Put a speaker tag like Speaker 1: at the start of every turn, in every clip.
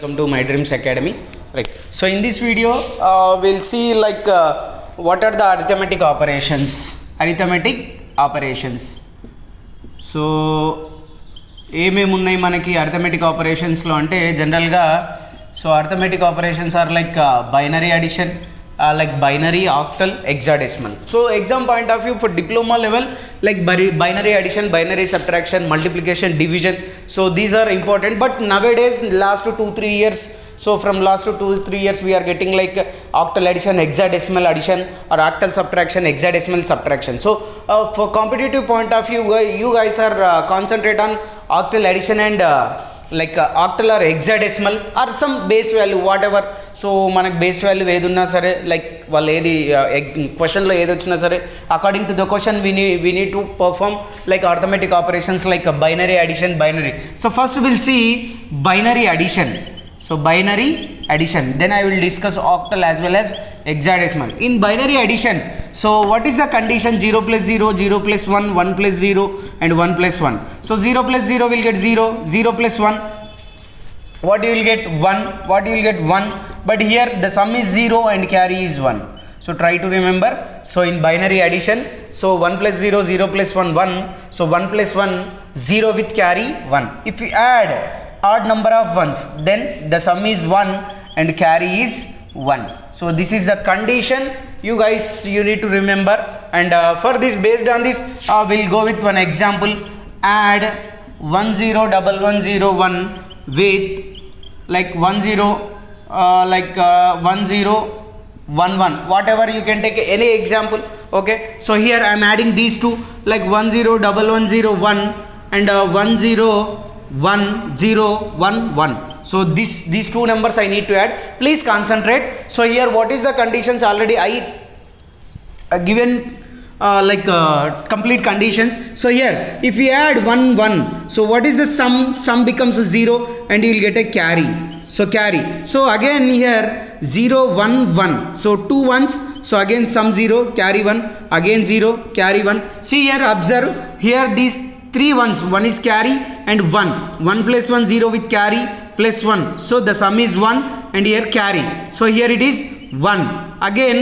Speaker 1: Welcome to My Dreams Academy. Right. So in this video, we'll see what are the arithmetic operations. So ఏమేమి ఉన్నాయి మనకి arithmetic ఆపరేషన్స్లో అంటే జనరల్గా so arithmetic operations are like binary addition, like binary, octal, hexadecimal. So exam point of view for diploma level, like binary addition, binary subtraction, multiplication, division, so these are important. But nowadays last 2-3 years, so from last 2-3 years we are getting like octal addition, hexadecimal addition, or octal subtraction, hexadecimal subtraction. So for competitive point of view, you guys are concentrate on octal addition and octal or hexadecimal or some base value whatever. So మనకు base value ఏది ఉన్నా సరే, like వాళ్ళు ఏది క్వశ్చన్లో ఏది వచ్చినా సరే, according to the question we need to perform like arithmetic operations like binary addition, binary. So first we'll see binary addition. So binary addition, then I will discuss octal as well as hexadecimal. In binary addition, so what is the condition? 0 plus 0, 0 plus 1, 1 plus 0 and 1 plus 1. So 0 plus 0 will get 0, 0 plus 1, what you will get? 1, what you will get? 1, but here the sum is 0 and carry is 1. So try to remember. So in binary addition, so 1 plus 0, 0 plus 1, 1, so 1 plus 1, 0 with carry 1. If we add odd number of ones, then the sum is 1 and carry is 1. So this is the condition, you guys you need to remember. And for this, based on this, we'll go with one example. Add 101101 with like 1011, whatever you can take any example. Okay, so here I am adding these two, like 101101 and 101011. So these two numbers I need to add. Please concentrate. So here what is the conditions? Already I given complete conditions. So here if we add 1 1, so what is the sum becomes a 0 and you will get a carry. So carry, so again here 0 1 1, so 2 ones, so again sum 0, carry 1, again 0, carry 1. See here, observe here these 3 ones, one is carry and 1 plus 1, 0 with carry plus 1, so the sum is 1 and here carry. So here it is 1, again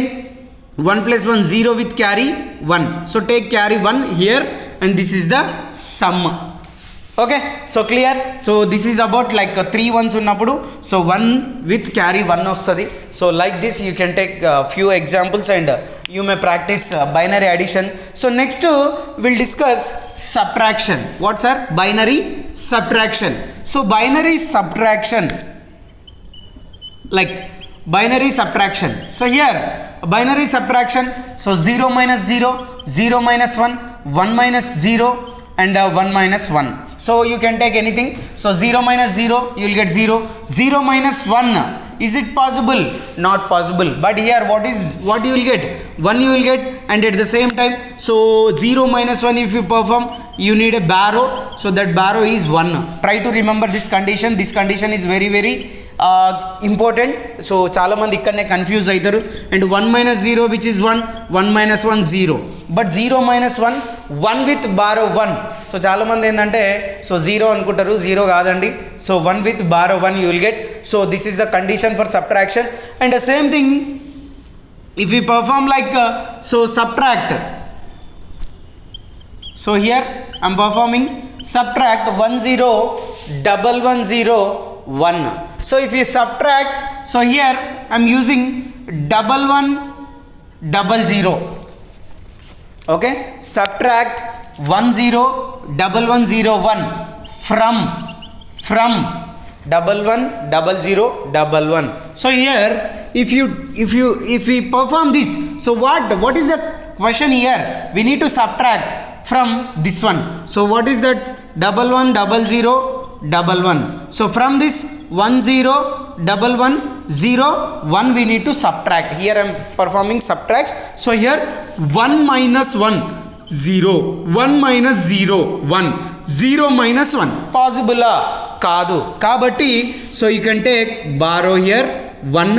Speaker 1: 1 plus 1, 0 with carry 1, so take carry 1 here and this is the sum. Okay, so clear. So this is about like 3 ones unnappudu, so 1 with carry 1 ostadi. So like this you can take few examples and you may practice binary addition. So next we'll discuss subtraction. What's our binary subtraction? So binary subtraction, like binary subtraction. So here binary subtraction, so 0 minus 0, 0 minus 1, 1 minus 0 and 1 minus 1. So you can take anything. So 0 minus 0, you will get 0. 0 minus 1, is it possible? Not possible. But here what you will get? 1 you will get, and at the same time, so 0 minus 1 if you perform, you need a barrow, so that barrow is 1. Try to remember this condition. This condition is very important. So చాలా మంది ఇక్కడనే confuse అవుతారు. And 1 minus 0 which is 1, 1 minus 1 0, but 0 minus 1, 1 with borrow 1. So చాలా మంది ఏంటంటే so 0 అనుకుంటారు, 0 కాదండి. So 1 with borrow 1 you will get. So this is the condition for subtraction. And the same thing if we perform like so subtract. So here I am performing subtract 101101. So if you subtract, so here I am using 1100. Okay, subtract 101101 from 110011. So here if we perform this, so what is the question here? We need to subtract from this one. So what is that? 110011. So from this 101101 we need to subtract. Here I am performing subtract. So here 1 minus 1 0, 1 minus 0 1, 0 minus 1 possible కాదు కాబట్టి. So you can take borrow here 1,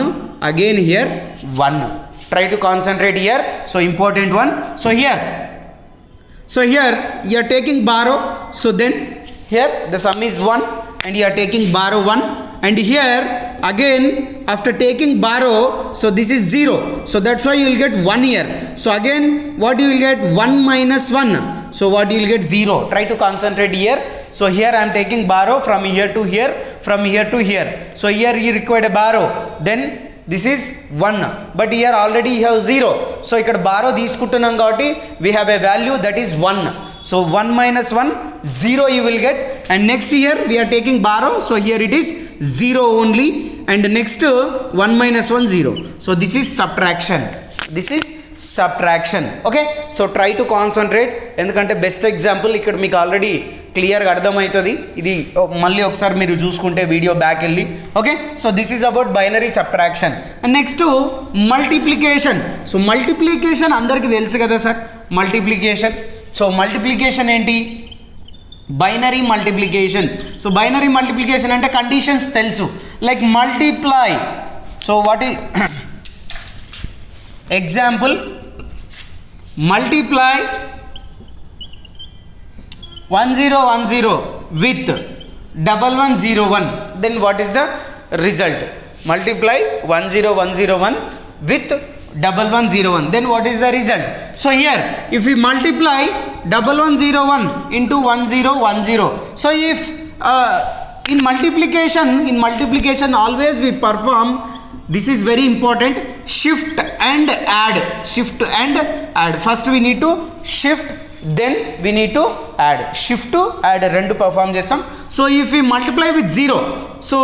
Speaker 1: again here 1. Try to concentrate here. So important one. So here you are taking borrow, so then here the sum is 1 and you are taking borrow 1 and here again after taking borrow, so this is 0, so that's why you will get 1 here. So again what you will get, 1 minus 1, so what you will get, 0. Try to concentrate here. So here I am taking borrow from here to here, from here to here. So here you required a borrow, then this is 1, but here already you have 0. So ikkada borrow తీసుకుంటున్నాం కాబట్టి we have a value that is 1. So 1 minus 1, 0 you will get, and next here we are taking borrow, so here it is 0 only, and next 1 minus 1, 0. So this is subtraction. This is subtraction. Okay, so try to concentrate, ఎందుకంటే best example ఇక్కడ మీకు already క్లియర్గా అర్థమవుతుంది. ఇది మళ్ళీ ఒకసారి మీరు చూసుకుంటే వీడియో బ్యాక్ వెళ్ళి. Okay, so this is about binary subtraction. Next multiplication. So multiplication అందరికీ తెలుసు కదా సార్, మల్టిప్లికేషన్. సో మల్టిప్లికేషన్ ఏంటి, binary multiplication. So binary multiplication అంటే కండిషన్స్ తెలుసు, లైక్ మల్టిప్లై. సో వాట్ ఈ example, multiply 1010 with 1101, then what is the result? Multiply 10101 with 1101, then what is the result? So here if we multiply 1101 into 1010, so if in multiplication always we perform, this is very important, shift and add. Shift and add. First we need to shift, then we need to add. Shift to add rendu perform chestam. So if we multiply with 0, so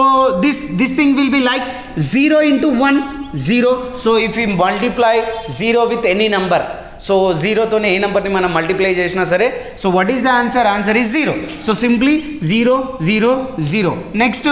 Speaker 1: this thing will be like 0 into 1, 0. So if we multiply 0 with any number, so 0 తోనే ఏ నెంబర్ని మనం multiply చేసినా సరే, so what is the answer? Answer is 0. So simply 0 0 0. Next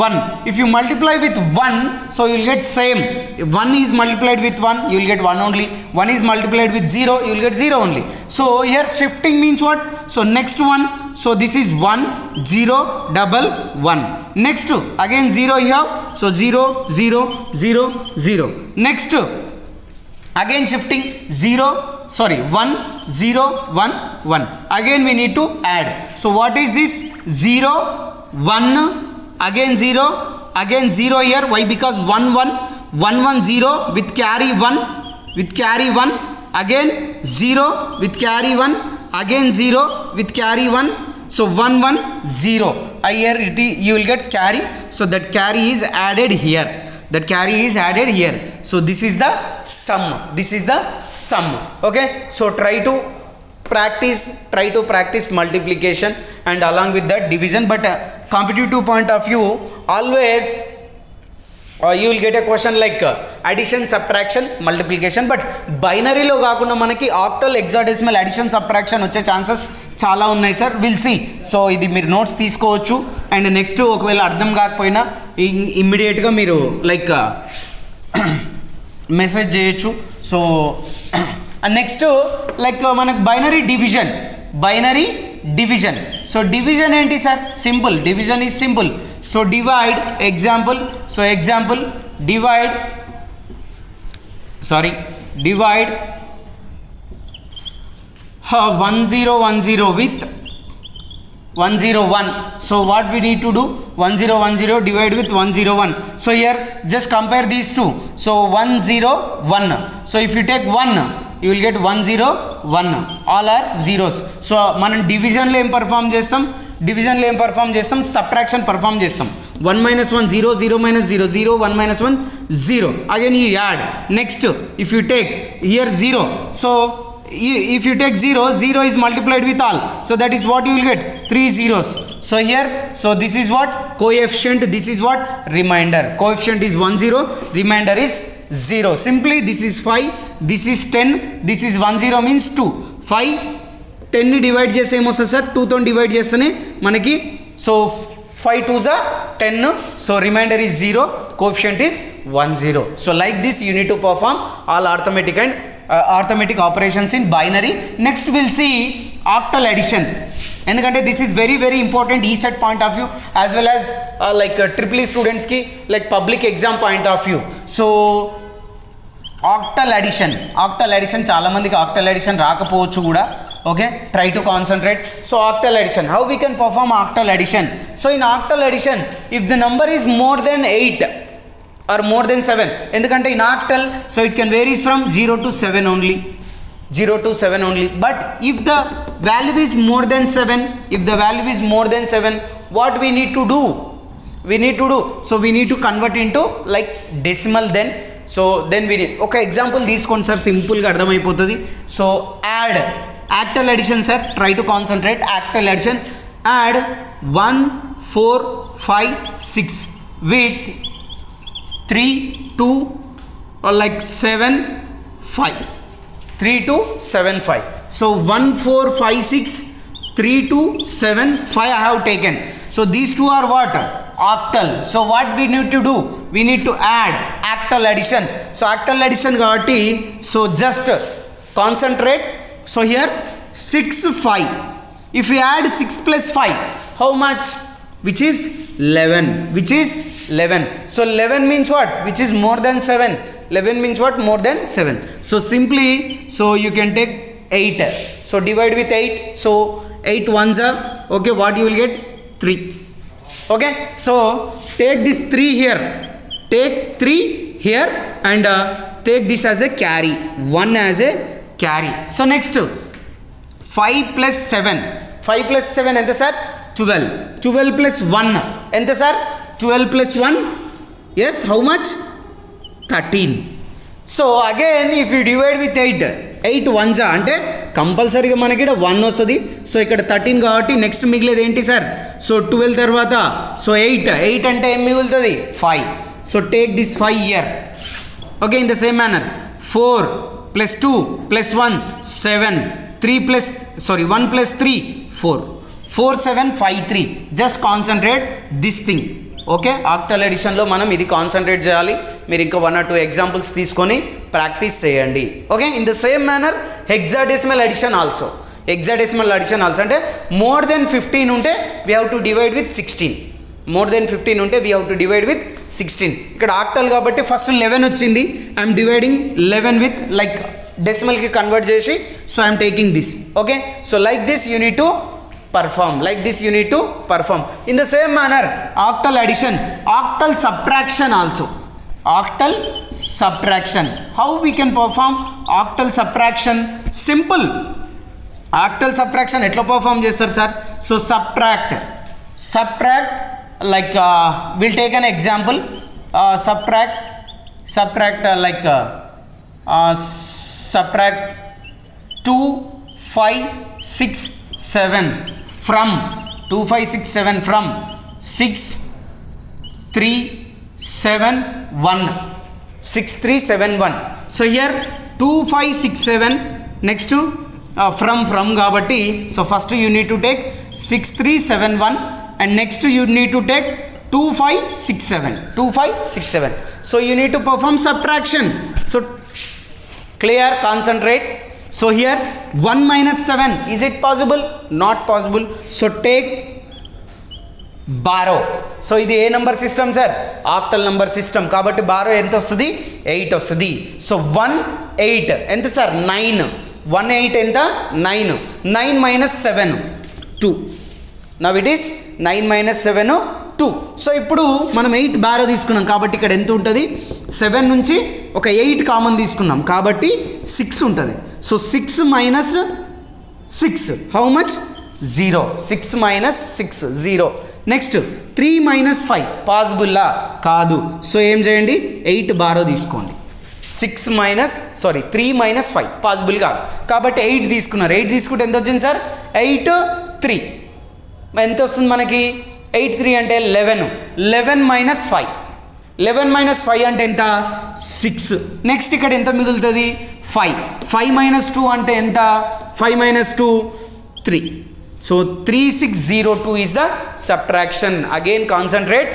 Speaker 1: 1. If you multiply with 1, so you will get same. If 1 is multiplied with 1, you will get 1 only. 1 is multiplied with 0, you will get 0 only. So here shifting means what? So next one, so this is 1 0 1 1. Next again 0 you have, so 0 0 0 0. Next again shifting 1 0 1 1. Again we need to add. So what is this? 0 1, again 0, again 0 here. Why? Because 1 1 1 1 0 with carry 1, with carry 1, again 0 with carry 1, again 0 with carry 1. So 1 1 0. Here you will get carry, so that carry is added here. That carry is added here. So this is the sum. This is the sum. Okay, so try to practice multiplication and along with that division. But competitive point of view, always you will get a question like addition, subtraction, multiplication. But binary లో కాకుండా మనకి octal, hexadecimal, addition, subtraction వచ్చే chances చాలా ఉన్నాయి sir. Will see. So ఇది మీరు notes తీసుకోవచ్చు, and next ఒకవేళ అర్థం కాకపోయినా ఇమ్మీడియట్గా మీరు లైక్ మెసేజ్ చేయొచ్చు. సో నెక్స్ట్ లైక్ మనకు బైనరీ డివిజన్. సో డివిజన్ ఏంటి sir? Simple. Division is simple. So divide, example divide 1010 with 101. So what we need to do? 1010 divide with 101. So here just compare these two. So 101. So if you take 1, you will get 101. All are zeros. So మనం డివిజన్లో ఏం perform చేస్తాం? Subtraction perform చేస్తాం. 1 minus 1 0, 0 minus 0 0, 1 minus 1 0. Again you add. Next if you take here 0, so if you take 0, 0 is multiplied with all, so that is what you will get, 3 zeros. So here, so this is what coefficient, this is what remainder. Coefficient is 1 0, remainder is 0. Simply this is 5, this is 10, this is 1 0 means 2. 5 10 ని divide చేస్తే ఏమొస్తుంది sir? 2 తో divide చేస్తేనే మనకి, so 5 2s are 10, so remainder is 0, coefficient is 1 0. So like this you need to perform all arithmetic and arithmetic operations in binary. Next we'll see octal addition, ఎందుకంటే this is very very important ECET point of view as well as like triple E స్టూడెంట్స్కి like public exam point of view. So octal addition చాలామందికి octal addition రాకపోవచ్చు కూడా. Okay, try to concentrate. So octal addition, how we can perform octal addition? So in octal addition, if the number is more than 8 or more than 7, endukante in octal, so it can varies from 0 to 7 only, 0 to 7 only. But if the value is more than 7, if the value is more than 7, what we need to do? So we need to convert into like decimal then. So then we need, okay, example తీసుకోండి sir, సింపుల్గా అర్థమైపోతుంది. So add octal addition sir, try to concentrate. Octal addition, add 1 4 5 6 with 3 2 or like 7 5, 3 2 7 5. So 1 4 5 6 3 2 7 5 I have taken. So these two are what? Octal. So what we need to do? We need to add octal addition. So octal addition kabatti, so just concentrate. So here 6 5. If we add 6 plus 5, how much? Which is 11. Which is 11. So 11 means what? Which is more than 7. 11 means what? More than 7. So simply, so you can take 8. So divide with 8. So 8 ones are, okay, what you will get? 3. Okay. So take this 3 here. Take 3 here and take this as a carry. 1 as a carry. So next 5 plus 7. 5 plus 7 enta sir? 12. 12 plus 1 enta sir? 12 plus 1, yes, how much? 13. So again if you divide with 8 ones అంటే కంపల్సరీగా మనకి ఇక్కడ 1 వస్తుంది. So ఇక్కడ 13 కాబట్టి next మిగిలేది ఏంటి sir? So 12 తర్వాత సో 8 అంటే ఏం మిగులుతుంది? 5. So take this 5 year. Okay, in the same manner 4 plus 2 plus 1 7, 3 plus 1 plus 3 4, 4 7 5 3. Just concentrate this thing. Okay, octal ఎడిషన్లో మనం ఇది కాన్సన్ట్రేట్ చేయాలి. మీరు ఇంకా 1 or 2 ఎగ్జాంపుల్స్ తీసుకొని ప్రాక్టీస్ చేయండి. Okay, in the same manner hexadecimal addition also. Hexadecimal addition also అంటే more than 15 ఉంటే we have to divide with 16. More than 15 ఉంటే we have to divide with 16. ఇక్కడ ఆక్టల్ కాబట్టి ఫస్ట్ 11 వచ్చింది. ఐఎమ్ డివైడింగ్ 11 విత్ లైక్ డెసిమల్కి convert చేసి, so I'm taking this. Okay, so like this you need to perform. Like this you need to perform. In the same manner, octal addition, octal subtraction also. Octal subtraction. How we can perform octal subtraction? Simple. Octal subtraction etla perform chestar sir? So subtract like we'll take an example. Subtract subtract 2 5 6 7 from 2 5 6 7 from 6 3 7 1 6 3 7 1. So here 2 5 6 7 next to from kabatti, so first you need to take 6 3 7 1 and next you need to take 2 5 6 7 2 5 6 7. So you need to perform subtraction. So clear, concentrate. So here 1 minus 7, is it possible? Not possible. So take borrow. So ఇది ఏ number system sir? Octal number system కాబట్టి borrow ఎంత వస్తుంది? 8 వస్తుంది. So 1 8 ఎంత sir? 9. 1 8 ఎంత? 9. 9 minus 7 2. Now it is 9 minus 7 2. So ఇప్పుడు మనం 8 బారో తీసుకున్నాం కాబట్టి ఇక్కడ ఎంత ఉంటుంది? 7 నుంచి ఒక 8 కామన్ తీసుకున్నాం కాబట్టి 6 ఉంటుంది. So 6 minus 6 how much? 0. 6 minus 6 0. Next 3 minus 5 పాసిబుల్లా? కాదు. సో ఏం చేయండి? 8 బారో తీసుకోండి. 3 minus 5 పాసిబుల్ కాదు కాబట్టి 8 తీసుకున్నారు. 8 తీసుకుంటే ఎంత వచ్చింది సార్? 8 3 ఎంత వస్తుంది మనకి? 8 3 అంటే 11. 11 minus 5. 11 minus 5 అంటే ఎంత? 6. నెక్స్ట్ ఇక్కడ ఎంత మిగులుతుంది? 5. 5 minus 2 అంటే ఎంత? 5 minus 2 3. So 3602 is the subtraction. Again concentrate.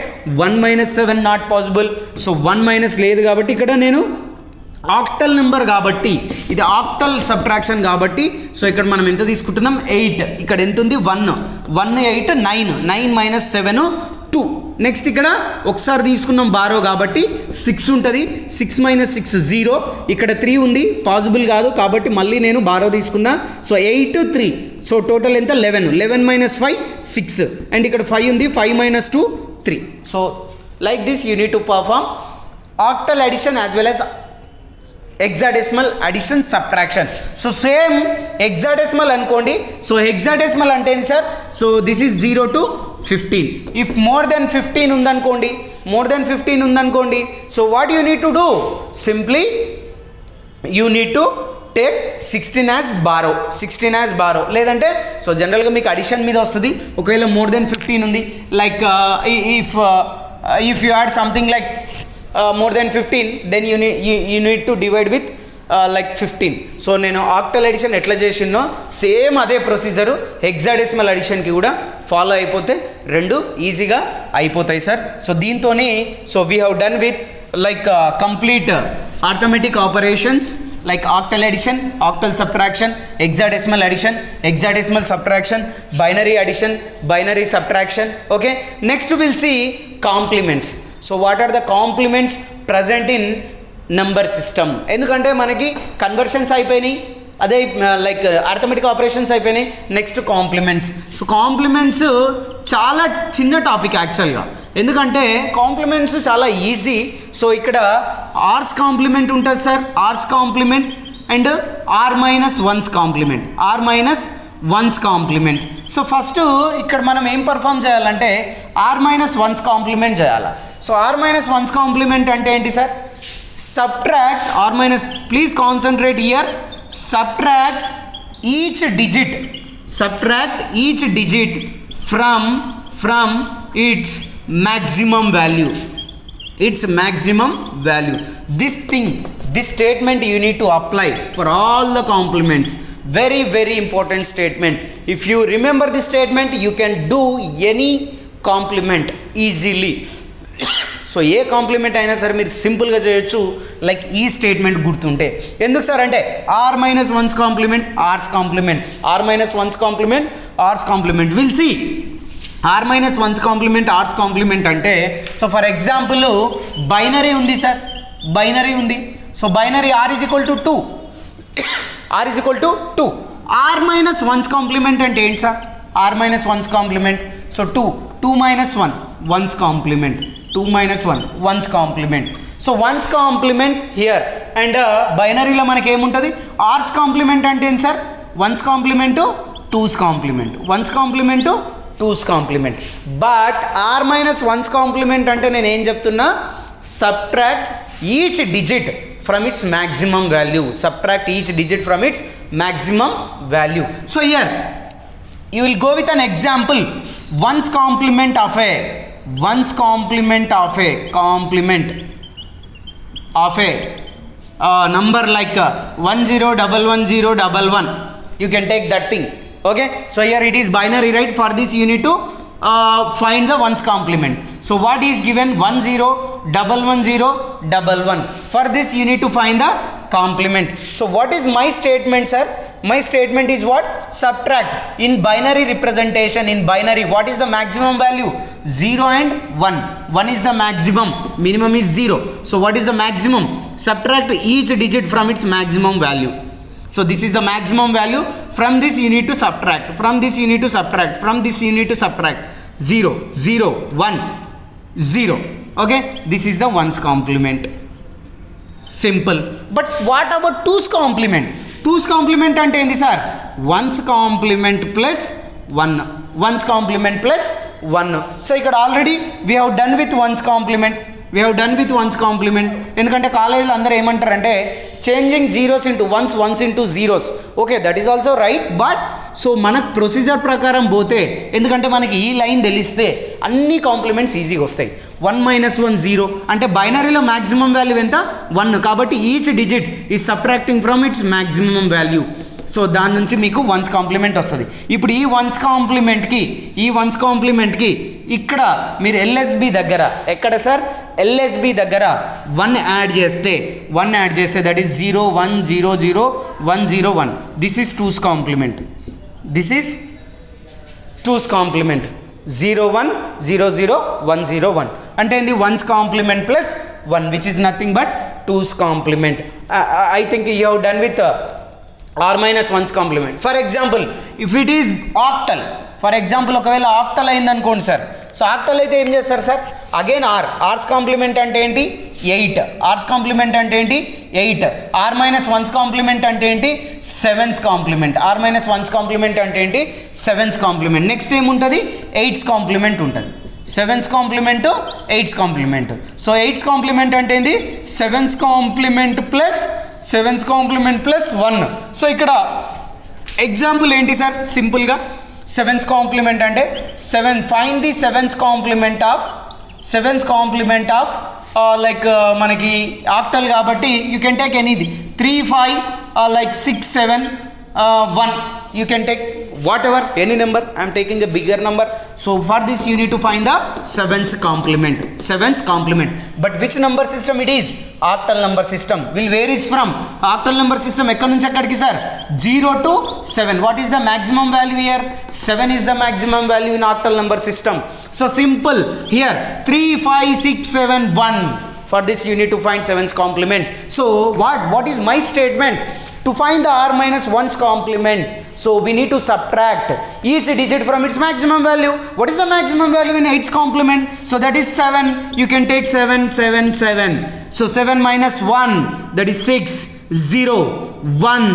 Speaker 1: 1 minus 7 not possible. So 1 minus లేదు కాబట్టి ఇక్కడ నేను ఆక్టల్ నెంబర్ కాబట్టి ఇది ఆక్టల్ సబ్ట్రాక్షన్ కాబట్టి సో ఇక్కడ మనం ఎంత తీసుకుంటున్నాం? 8. ఇక్కడ ఎంత ఉంది? 1 1 8 9 9 minus 7 2. నెక్స్ట్ ఇక్కడ ఒకసారి తీసుకున్నాం బారో కాబట్టి 6 ఉంటుంది, 6 మైనస్ 6 0, ఇక్కడ 3 ఉంది పాసిబుల్ కాదు కాబట్టి మళ్ళీ నేను బారో తీసుకున్నా. సో 8 3, సో టోటల్ ఎంత 11, 11 మైనస్ 5 6, అండ్ ఇక్కడ 5 ఉంది, 5 మైనస్ 2 3. So like this you need to perform octal addition as well as hexadecimal addition subtraction. So same hexadecimal అనుకోండి. సో హెక్సాడెసిమల్ అంటే ఏంటి sir? So this is 0 to 15. If more than 15 ఉందనుకోండి, more than 15 ఉందనుకోండి, so what you need to do? Simply you need to take 16 as borrow, 16 as borrow. లేదంటే so జనరల్గా మీకు addition మీద వస్తుంది. ఒకవేళ మోర్ దెన్ 15 ఉంది, like if you had something like more than 15, then you need to divide with like 15. So నేను octal addition ఎట్లా చేసినో same అదే ప్రొసీజరు హెక్సాడెసిమల్ అడిషన్కి కూడా ఫాలో అయిపోతే రెండు ఈజీగా అయిపోతాయి సార్. సో దీంతోనే so we have done with like complete arithmetic operations like octal addition, octal subtraction, hexadecimal addition, hexadecimal subtraction, binary addition, binary subtraction. Okay, next we will see complements. So what are the complements present in number system? ఎందుకంటే మనకి conversions అయిపోయినాయి, అదే like arithmetic operations అయిపోయినాయి, next compliments. So compliments చాలా చిన్న topic యాక్చువల్గా, ఎందుకంటే compliments చాలా ఈజీ. సో ఇక్కడ ఆర్స్ కాంప్లిమెంట్ ఉంటుంది sir, r's complement and r minus one's complement, r minus one's complement. So first ఇక్కడ మనం ఏం పర్ఫామ్ చేయాలంటే ఆర్ మైనస్ వన్స్ కాంప్లిమెంట్ చేయాలి. So r minus one's complement అంటే ఏంటి sir? Subtract r minus, please concentrate here, subtract each digit, subtract each digit from its maximum value, its maximum value. This thing, this statement you need to apply for all the complements. Very very important statement. If you remember this statement, you can do any complement easily. So ఏ complement అయినా సరే మీరు సింపుల్గా చేయొచ్చు like ఈ statement గుర్తుంటే. ఎందుకు sir అంటే r minus one's complement r's complement, r minus one's complement r's complement. Will see r minus one's complement r's complement అంటే, సో ఫర్ ఎగ్జాంపుల్ బైనరీ ఉంది సార్, బైనరీ ఉంది. So binary r is equal to 2, r is equal to 2. R minus one's complement అంటే ఏంటి sir? R minus one's complement, so 2 minus 1 one's complement, 2 minus 1 one's complement. So one's complement here. And బైనరీలో మనకి ఏముంటుంది? R's complement అంటే ఏంటి sir? One's complement two's complement, one's complement two's complement. But r minus one's complement అంటే నేను ఏం చెప్తున్నా? Subtract each digit from its maximum value, subtract each digit from its maximum value. So here you will go with an example. One's complement of a, one's complement of a, complement of a number like 10111011, you can take that thing. Okay, so here it is binary, right? For this you need to find the ones complement. So what is given? 101111. For this you need to find the complement. So what is my statement, sir? My statement is what? Subtract. In binary representation, in binary, what is the maximum value? 0 and 1. 1 is the maximum, minimum is 0. So what is the maximum? Subtract each digit from its maximum value. So this is the maximum value. From this you need to subtract, from this you need to subtract, from this you need to subtract. 0 0 1 0. Okay, this is the ones complement. Simple. But what about twos complement? Twos complement ante endi sir? Ones complement plus 1, ones complement plus 1. So ikkada already we have done with ones complement, we have done with ones complement. ఎందుకంటే కాలేజీలో అందరూ ఏమంటారంటే changing zeros into once, once into zeros. Okay, that is also right. But so మనకు procedure ప్రకారం పోతే, ఎందుకంటే మనకి ఈ లైన్ తెలిస్తే అన్ని కాంప్లిమెంట్స్ ఈజీగా వస్తాయి. 1 మైనస్ 1 0 అంటే బైనరీలో మ్యాక్సిమం వాల్యూ ఎంత? 1. కాబట్టి each digit is subtracting from its maximum value. So దాని నుంచి మీకు వన్స్ కాంప్లిమెంట్ వస్తుంది. ఇప్పుడు ఈ వన్స్ కాంప్లిమెంట్కి ఇక్కడ మీరు ఎల్ఎస్బి దగ్గర, ఎక్కడ సార్? ఎల్ఎస్బి దగ్గర 1 యాడ్ చేస్తే that is 0 1 0 0 1 0 1. This is two's complement, this is two's complement. 0 1 0 0 1 0 1 అంటే ఏంది 1's complement plus 1 which is nothing but 2's complement. I think you have done with r minus 1's complement. For example if it is octal, for example ఒకవేళ octal అయింది అనుకోండి sir. So octal అయితే ఏం చేస్తారు sir, again ఆర్స్ complement అంటే ఏంటి 8, ఆర్స్ complement అంటే ఏంటి 8, ఆర్ మైనస్ 1's కాంప్లిమెంట్ అంటే ఏంటి 7's complement, r minus 1's complement అంటే ఏంటి 7's కాంప్లిమెంట్. నెక్స్ట్ ఏముంటుంది 8's కాంప్లిమెంట్ ఉంటుంది, 7's complement 8's complement. So 8's complement అంటే ఏంది 7's complement plus 7's complement plus 1. So ఇక్కడ ఎగ్జాంపుల్ ఏంటి సార్, సింపుల్గా 7's కాంప్లిమెంట్ అంటే 7, find the 7's complement of like మనకి ఆక్టల్ కాబట్టి you can take any the 3 5 like 6 7 1, you can take whatever any number. I am taking a bigger number. So for this you need to find the 7's complement. But which number system it is? Octal number system will varies from octal number system ekkadi nunchi ekkadiki sir 0 to 7. What is the maximum value here? 7 is the maximum value in octal number system. So simple here 3 5 6 7 1. For this you need to find 7's complement. So what is my statement? To find the r minus 1's complement, so we need to subtract each digit from its maximum value. What is the maximum value in 8's complement? So that is 7. You can take 7 7 7. So 7 minus 1, that is 6 0 1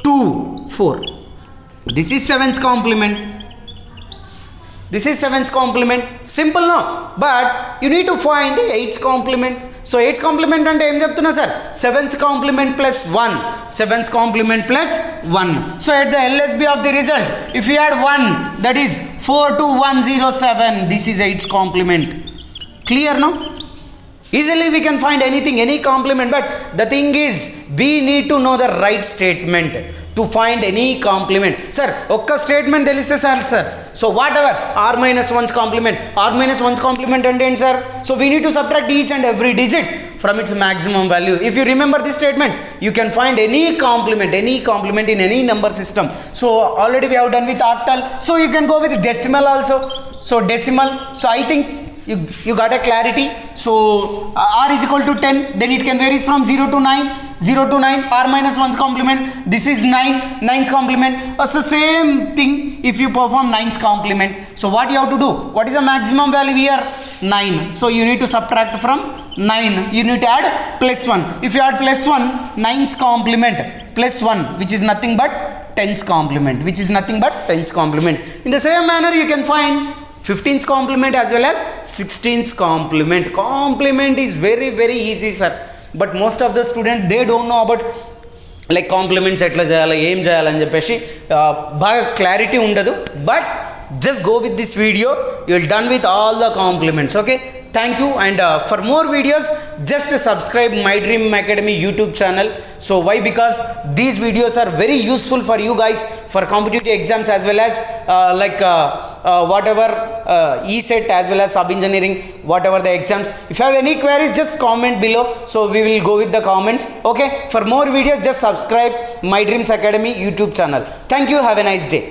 Speaker 1: 2 4. This is 7's complement. This is 7's complement. Simple no? But you need to find 8's complement. So 8's complement అంటే ఏం చెప్తున్నా sir 7's complement plus 1, 7's complement plus 1. So at the LSB of the result, if you add 1, that is 42107. This is 8's complement. Clear now? Easily we can find anything, any complement, but the thing is we need to know the right statement to find any complement. Sir ఒక్క statement తెలిస్తే sir so what ever r minus 1's complement, r minus 1's complement అంటే ఏంటి sir, so we need to subtract each and every digit from its maximum value. If you remember this statement, you can find any complement in any number system. So already we have done with octal, so you can go with decimal also. So decimal, so I think you got a clarity. So r is equal to 10, then it can varies from 0 to 9, r minus 1's complement, this is 9's complement. So same thing if you perform 9's complement. So what you have to do, what is the maximum value here 9, so you need to subtract from 9, you need to add plus 1. If you add plus 1, 9's complement plus 1, which is nothing but 10's complement, In the same manner you can find 15's complement as well as 16's complement. Complement is very very easy sir, but most of the students they don't know about like complements ఎట్లా చేయాలి ఏం చేయాలని చెప్పేసి బాగా clarity ఉండదు. But just go with this video, you will done with all the complements. Okay, thank you, and for more videos just subscribe My Dream Academy YouTube channel. So why? Because these videos are very useful for you guys for competitive exams as well as whatever ESET as well as sub engineering, whatever the exams. If you have any queries, just comment below, so we will go with the comments. Okay, for more videos just subscribe My Dreams Academy YouTube channel. Thank you, have a nice day.